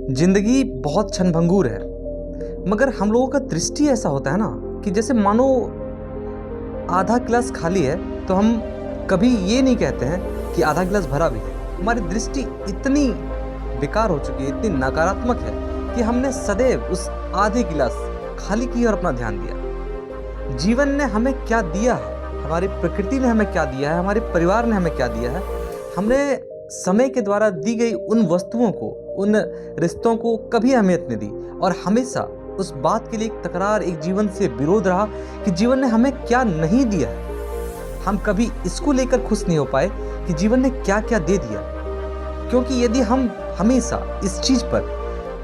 जिंदगी बहुत क्षणभंगुर है, मगर हम लोगों का दृष्टि ऐसा होता है ना कि जैसे मानो आधा गिलास खाली है तो हम कभी ये नहीं कहते हैं कि आधा गिलास भरा भी है। हमारी दृष्टि इतनी बेकार हो चुकी है, इतनी नकारात्मक है कि हमने सदैव उस आधे गिलास खाली की ओर अपना ध्यान दिया। जीवन ने हमें क्या दिया है, हमारी प्रकृति ने हमें क्या दिया है, हमारे परिवार ने हमें क्या दिया है, हमने समय के द्वारा दी गई उन वस्तुओं को, उन रिश्तों को कभी अहमियत नहीं दी और हमेशा उस बात के लिए एक तकरार, एक जीवन से विरोध रहा कि जीवन ने हमें क्या नहीं दिया है। हम कभी इसको लेकर खुश नहीं हो पाए कि जीवन ने क्या क्या दे दिया, क्योंकि यदि हम हमेशा इस चीज पर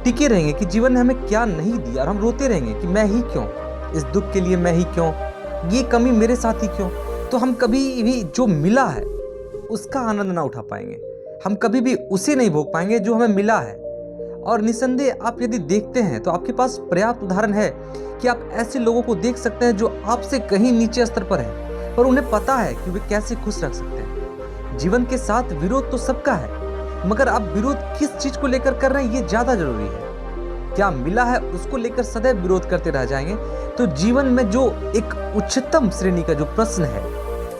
टिके रहेंगे कि जीवन ने हमें क्या नहीं दिया और हम रोते रहेंगे कि मैं ही क्यों, इस दुख के लिए मैं ही क्यों, ये कमी मेरे साथ ही क्यों, तो हम कभी भी जो मिला है उसका आनंद ना उठा पाएंगे। हम कभी भी उसे नहीं भोग पाएंगे जो हमें मिला है। और निसंदेह आप यदि देखते हैं तो आपके पास पर्याप्त उदाहरण है कि आप ऐसे लोगों को देख सकते हैं जो आपसे कहीं नीचे स्तर पर हैं, पर उन्हें पता है कि वे कैसे खुश रख सकते हैं। जीवन के साथ विरोध तो सबका है, मगर आप विरोध किस चीज को लेकर कर रहे हैं ये ज्यादा जरूरी है। क्या मिला है उसको लेकर सदैव विरोध करते रह जाएंगे तो जीवन में जो एक उच्चतम श्रेणी का जो प्रश्न है,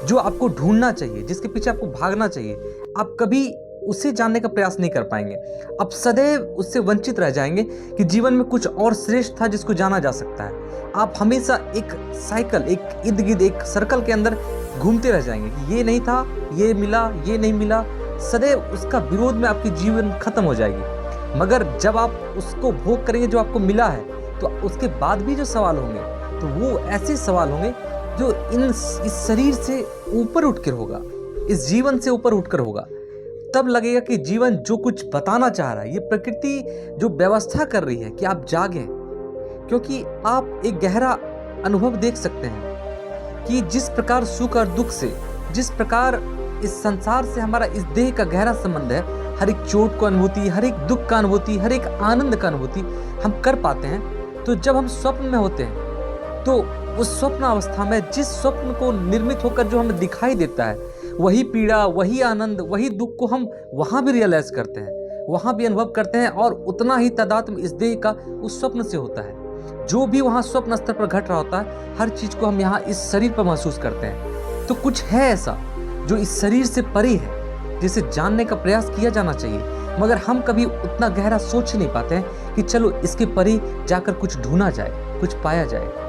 जो आपको ढूंढना चाहिए, जिसके पीछे आपको भागना चाहिए, आप कभी उसे जानने का प्रयास नहीं कर पाएंगे। आप सदैव उससे वंचित रह जाएंगे कि जीवन में कुछ और श्रेष्ठ था जिसको जाना जा सकता है। आप हमेशा एक साइकिल, एक इर्द गिर्द, एक सर्कल के अंदर घूमते रह जाएंगे कि ये नहीं था, ये मिला, ये नहीं मिला। सदैव उसका विरोध में आपकी जीवन खत्म हो जाएगी। मगर जब आप उसको भोग करेंगे जो आपको मिला है, तो उसके बाद भी जो सवाल होंगे तो वो ऐसे सवाल होंगे जो इस शरीर से ऊपर उठकर होगा, इस जीवन से ऊपर उठकर होगा। तब लगेगा कि जीवन जो कुछ बताना चाह रहा है, ये प्रकृति जो व्यवस्था कर रही है कि आप जागें, क्योंकि आप एक गहरा अनुभव देख सकते हैं कि जिस प्रकार सुख और दुख से, जिस प्रकार इस संसार से हमारा इस देह का गहरा संबंध है, हर एक चोट को अनुभूति, हर एक दुख का अनुभूति, हर एक आनंद का अनुभूति हम कर पाते हैं। तो जब हम स्वप्न में होते हैं तो उस स्वप्न अवस्था में जिस स्वप्न को निर्मित होकर जो हमें दिखाई देता है, वही पीड़ा, वही आनंद, वही दुख को हम वहां भी रियलाइज करते हैं, वहां भी अनुभव करते हैं और उतना ही तादात्म्य इस देह का उस स्वप्न से होता है। जो भी वहां स्वप्न स्तर पर घट रहा होता है, हर चीज को हम यहाँ इस शरीर पर महसूस करते हैं। तो कुछ है ऐसा जो इस शरीर से परे है, जिसे जानने का प्रयास किया जाना चाहिए, मगर हम कभी उतना गहरा सोच नहीं पाते हैं कि चलो इसके परे जाकर कुछ ढूंढा जाए, कुछ पाया जाए।